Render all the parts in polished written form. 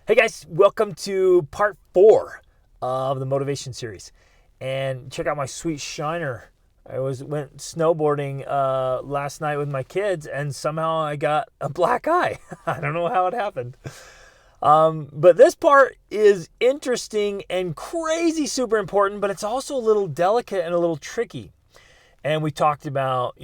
Hey guys, welcome to part 4 of the motivation series. And check out my sweet shiner. Went snowboarding last night with my kids, and somehow I got a black eye. I don't know how it happened. But this part is interesting and crazy super important, but it's also a little delicate and a little tricky. And we talked about,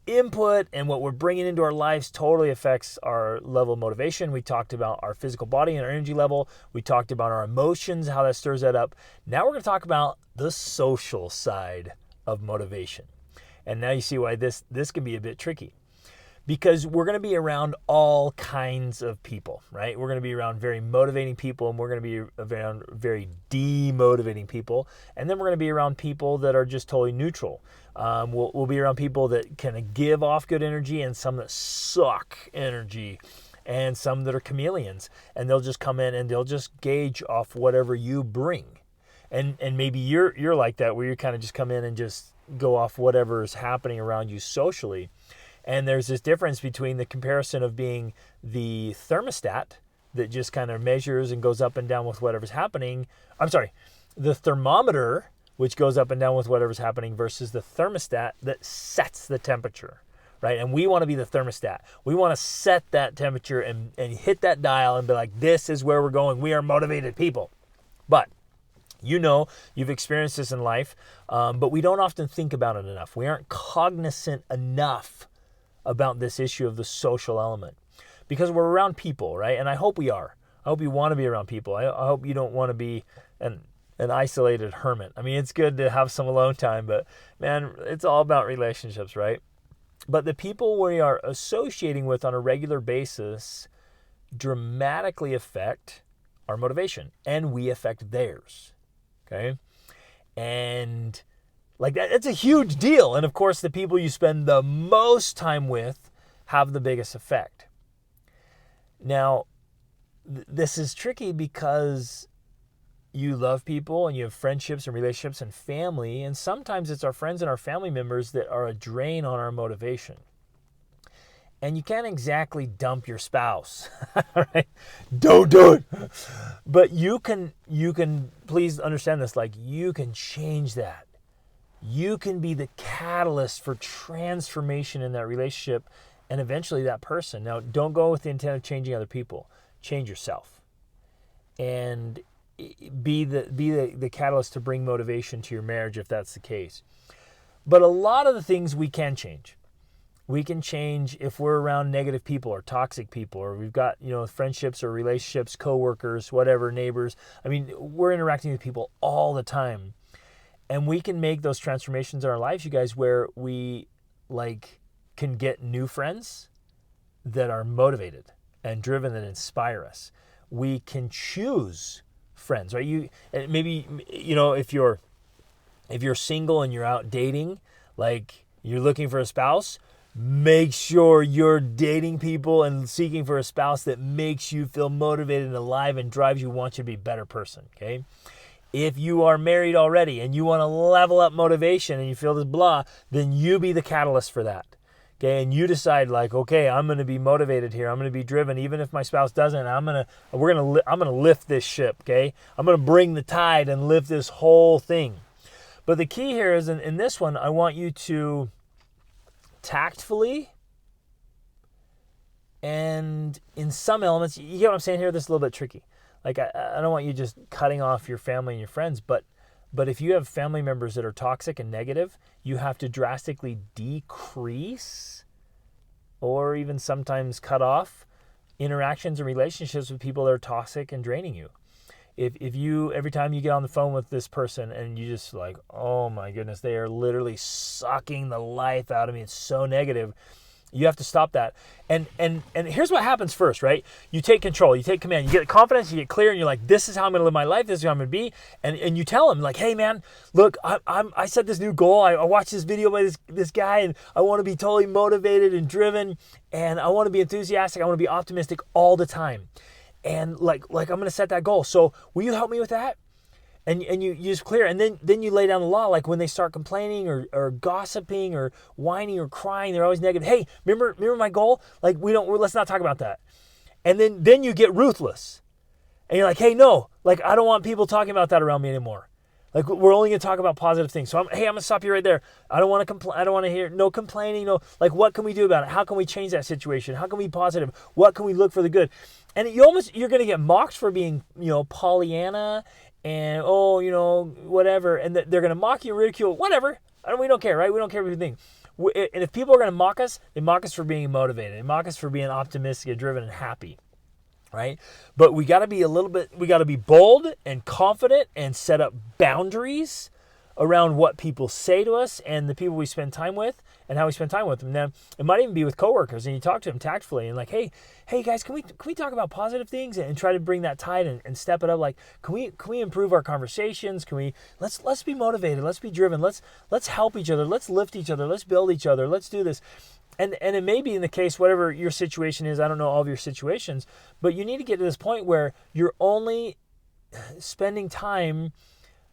input and what we're bringing into our lives totally affects our level of motivation. We talked about our physical body and our energy level. We talked about our emotions, how that stirs that up. Now we're going to talk about the social side of motivation. And now you see why this can be a bit tricky. Because we're going to be around all kinds of people, right? We're going to be around very motivating people, and we're going to be around very demotivating people. And then we're going to be around people that are just totally neutral. We'll be around people that can give off good energy and some that suck energy and some that are chameleons. And they'll just come in and they'll just gauge off whatever you bring. And maybe you're like that, where you kind of just come in and just go off whatever is happening around you socially. And there's this difference between the comparison of being the thermostat that just kind of measures and goes up and down with whatever's happening. The thermometer, which goes up and down with whatever's happening, versus the thermostat that sets the temperature, right? And we want to be the thermostat. We want to set that temperature and hit that dial and be like, this is where we're going. We are motivated people. But you've experienced this in life, but we don't often think about it enough. We aren't cognizant enough about this issue of the social element, because we're around people, right? And I hope we are. I hope you want to be around people. I hope you don't want to be an isolated hermit. I mean, it's good to have some alone time, but man, it's all about relationships, right? But the people we are associating with on a regular basis dramatically affect our motivation, and we affect theirs, okay? And like that, it's a huge deal. And of course, the people you spend the most time with have the biggest effect. Now, this is tricky because you love people and you have friendships and relationships and family. And sometimes it's our friends and our family members that are a drain on our motivation. And you can't exactly dump your spouse, right? Don't do it. But you can, please understand this, like you can change that. You can be the catalyst for transformation in that relationship and eventually that person. Now, don't go with the intent of changing other people. Change yourself. And be the catalyst to bring motivation to your marriage if that's the case. But a lot of the things we can change. We can change if we're around negative people or toxic people, or we've got, friendships or relationships, coworkers, whatever, neighbors. I mean, we're interacting with people all the time. And we can make those transformations in our lives, you guys, where we can get new friends that are motivated and driven, that inspire us. We can choose friends, right? If you're single and you're out dating, like you're looking for a spouse, make sure you're dating people and seeking for a spouse that makes you feel motivated and alive and drives you, wants you to be a better person, okay? If you are married already and you want to level up motivation and you feel this blah, then you be the catalyst for that. Okay, and you decide okay, I'm going to be motivated here. I'm going to be driven, even if my spouse doesn't. I'm going to lift this ship. Okay, I'm going to bring the tide and lift this whole thing. But the key here is in this one, I want you to tactfully and in some elements, you get what I'm saying here. This is a little bit tricky. Like, I don't want you just cutting off your family and your friends, but if you have family members that are toxic and negative, you have to drastically decrease or even sometimes cut off interactions and relationships with people that are toxic and draining you. If you, every time you get on the phone with this person and you just oh my goodness, they are literally sucking the life out of me, it's so negative, you have to stop that. And here's what happens first, right? You take control, you take command, you get confidence, you get clear, and you're like, this is how I'm going to live my life, this is how I'm going to be. And you tell him, hey man, look, I set this new goal. I watched this video by this guy, and I want to be totally motivated and driven, and I want to be enthusiastic, I want to be optimistic all the time. And I'm going to set that goal. So will you help me with that? And you just clear, and then you lay down the law. Like when they start complaining or gossiping or whining or crying, they're always negative. Hey, remember my goal? Let's not talk about that. And then you get ruthless. And you're like, hey, no, like, I don't want people talking about that around me anymore. Like, we're only going to talk about positive things. So I'm going to stop you right there. I don't want to complain. I don't want to hear no complaining. No, like, what can we do about it? How can we change that situation? How can we be positive? What can we look for the good? And you're going to get mocked for being, Pollyanna and, whatever. And they're going to mock you, ridicule, whatever. We don't care, right? We don't care what you think. And if people are going to mock us, they mock us for being motivated. They mock us for being optimistic and driven and happy. Right? But we got to be bold and confident and set up boundaries around what people say to us and the people we spend time with and how we spend time with them. Now, it might even be with coworkers, and you talk to them tactfully and like, hey guys, can we talk about positive things and try to bring that tide and step it up? Like, can we improve our conversations? Let's be motivated, let's be driven, let's help each other, let's lift each other, let's build each other, let's do this. And it may be in the case, whatever your situation is, I don't know all of your situations, but you need to get to this point where you're only spending time,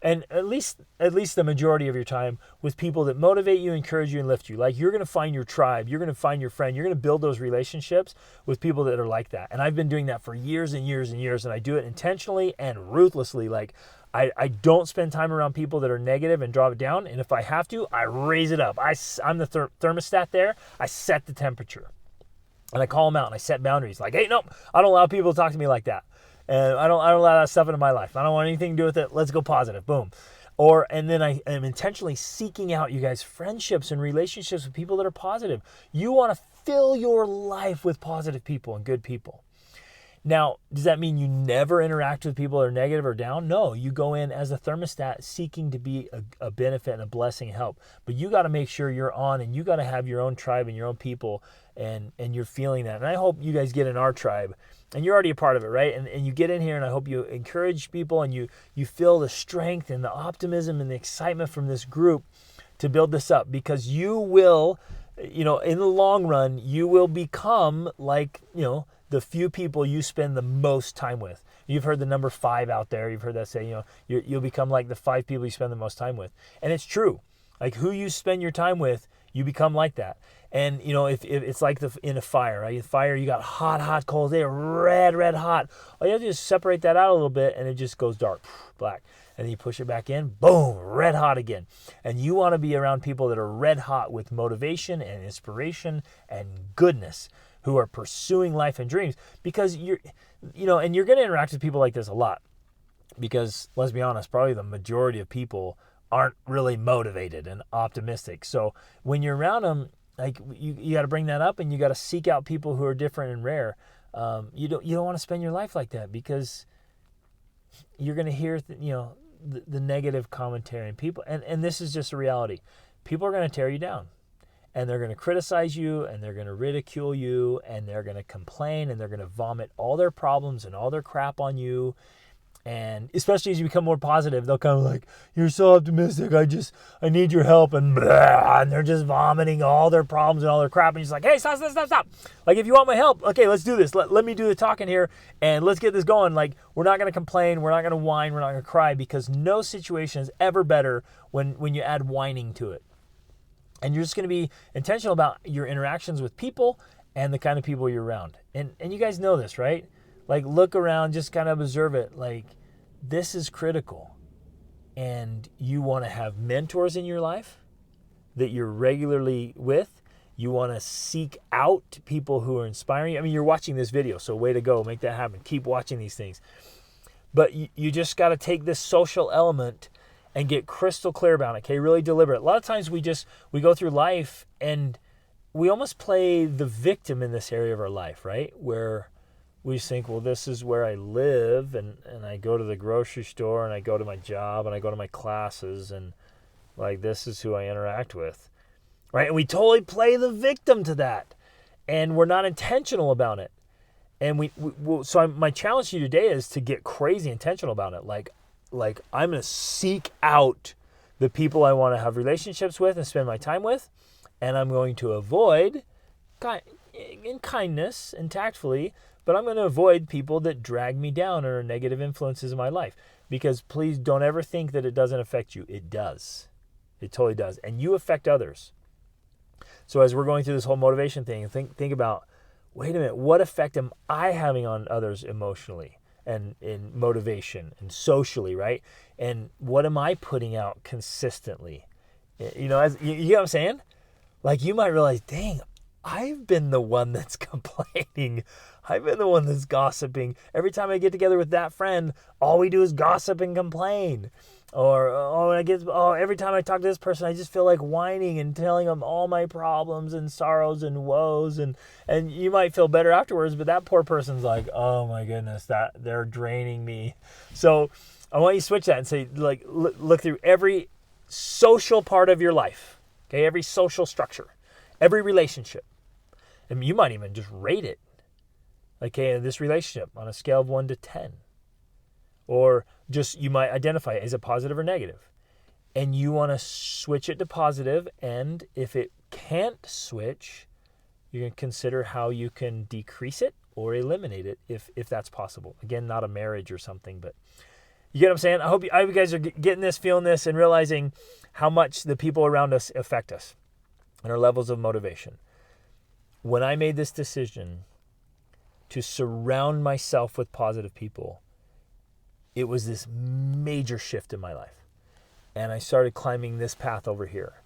and at least the majority of your time, with people that motivate you, encourage you, and lift you. Like, you're going to find your tribe, you're going to find your friend, you're going to build those relationships with people that are like that. And I've been doing that for years and years and years, and I do it intentionally and ruthlessly. Like, I don't spend time around people that are negative and drop it down. And if I have to, I raise it up. I'm the thermostat there. I set the temperature. And I call them out and I set boundaries. Like, hey, no, I don't allow people to talk to me like that. And I don't allow that stuff into my life. I don't want anything to do with it. Let's go positive. Boom. And then I am intentionally seeking out, you guys, friendships and relationships with people that are positive. You want to fill your life with positive people and good people. Now, does that mean you never interact with people that are negative or down? No, you go in as a thermostat seeking to be a benefit and a blessing and help. But you got to make sure you're on, and you got to have your own tribe and your own people, and you're feeling that. And I hope you guys get in our tribe, and you're already a part of it, right? And you get in here, and I hope you encourage people, and you feel the strength and the optimism and the excitement from this group to build this up, because you will, in the long run, you will become like, the few people you spend the most time with. You've heard the number 5 out there. You've heard that say, you'll become like the 5 people you spend the most time with. And it's true. Like, who you spend your time with, you become like that. And, if it's like in a fire, right? Fire, you got hot coals. They are red hot. All you have to do is separate that out a little bit, and it just goes dark, black. And then you push it back in, boom, red hot again. And you want to be around people that are red hot with motivation and inspiration and goodness, who are pursuing life and dreams, because and you're going to interact with people like this a lot, because let's be honest, probably the majority of people aren't really motivated and optimistic. So when you're around them, like, you got to bring that up, and you got to seek out people who are different and rare. You don't want to spend your life like that, because you're going to hear the negative commentary, and people, and this is just a reality. People are going to tear you down. And they're going to criticize you, and they're going to ridicule you, and they're going to complain, and they're going to vomit all their problems and all their crap on you. And especially as you become more positive, they'll come like, you're so optimistic, I need your help, and blah, and they're just vomiting all their problems and all their crap, and you're just like, hey, stop. Like, if you want my help, okay, let's do this. Let me do the talking here, and let's get this going. Like, we're not going to complain, we're not going to whine, we're not going to cry, because no situation is ever better when you add whining to it. And you're just going to be intentional about your interactions with people and the kind of people you're around. And you guys know this, right? Like, look around, just kind of observe it. Like, this is critical. And you want to have mentors in your life that you're regularly with. You want to seek out people who are inspiring you. I mean, you're watching this video, so way to go. Make that happen. Keep watching these things. But you just got to take this social element and get crystal clear about it, okay? Really deliberate. A lot of times we go through life and we almost play the victim in this area of our life, right? Where we just think, well, this is where I live, and I go to the grocery store, and I go to my job, and I go to my classes, and like, this is who I interact with, right? And we totally play the victim to that, and we're not intentional about it. And so my challenge to you today is to get crazy intentional about it. Like, I'm going to seek out the people I want to have relationships with and spend my time with, and I'm going to avoid, in kindness and tactfully, but I'm going to avoid people that drag me down or are negative influences in my life. Because please don't ever think that it doesn't affect you. It does. It totally does. And you affect others. So as we're going through this whole motivation thing, think about, wait a minute, what effect am I having on others emotionally? and in motivation and socially, right? And what am I putting out consistently? You know, you know what I'm saying? Like, you might realize, dang, I've been the one that's complaining. I've been the one that's gossiping. Every time I get together with that friend, all we do is gossip and complain. Or, every time I talk to this person, I just feel like whining and telling them all my problems and sorrows and woes. And you might feel better afterwards, but that poor person's like, oh my goodness, that they're draining me. So I want you to switch that and say, like, look through every social part of your life, okay? Every social structure, every relationship. And you might even just rate it. Like, hey, this relationship on a scale of 1 to 10. Or just, you might identify it as a positive or negative. And you want to switch it to positive. And if it can't switch, you can consider how you can decrease it or eliminate it if that's possible. Again, not a marriage or something, but you get what I'm saying? I hope you guys are getting this, feeling this, and realizing how much the people around us affect us and our levels of motivation. When I made this decision to surround myself with positive people, it was this major shift in my life. And I started climbing this path over here.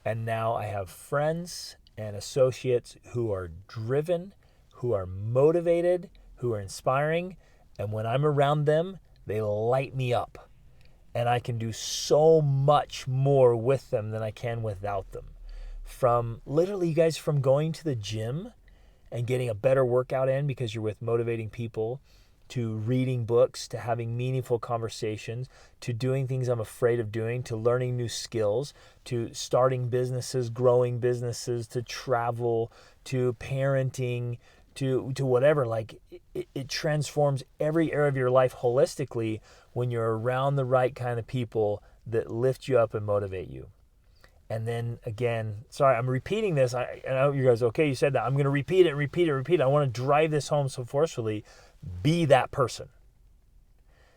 And now I have friends and associates who are driven, who are motivated, who are inspiring. And when I'm around them, they light me up. And I can do so much more with them than I can without them. From literally, you guys, from going to the gym and getting a better workout in because you're with motivating people, to reading books, to having meaningful conversations, to doing things I'm afraid of doing, to learning new skills, to starting businesses, growing businesses, to travel, to parenting, to whatever. Like, it transforms every area of your life holistically when you're around the right kind of people that lift you up and motivate you. And then again, sorry, I'm repeating this. I know you guys, okay, you said that. I'm going to repeat it. I want to drive this home so forcefully. Be that person.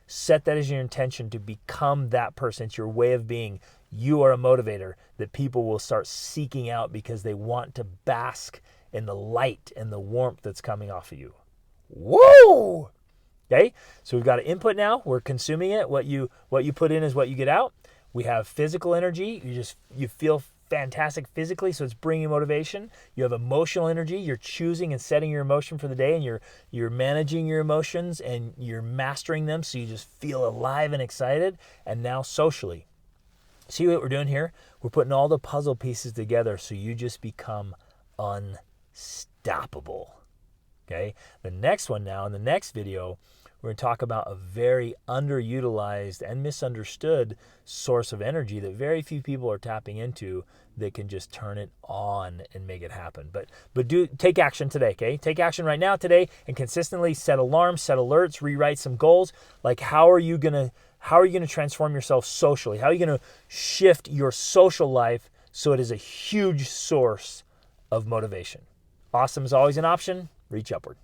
Set that as your intention to become that person. It's your way of being. You are a motivator that people will start seeking out because they want to bask in the light and the warmth that's coming off of you. Whoa! Okay, so we've got an input now. We're consuming it. What you put in is what you get out. We have physical energy. You feel fantastic physically, so it's bringing motivation. You have emotional energy. You're choosing and setting your emotion for the day, and you're managing your emotions and you're mastering them, so you just feel alive and excited. And now socially, see what we're doing here? We're putting all the puzzle pieces together so you just become unstoppable. Okay? The next one now, in the next video, we're going to talk about a very underutilized and misunderstood source of energy that very few people are tapping into that can just turn it on and make it happen. But take action today, okay? Take action right now today and consistently set alarms, set alerts, rewrite some goals. Like, how are you going to transform yourself socially? How are you going to shift your social life so it is a huge source of motivation? Awesome is always an option. Reach upward.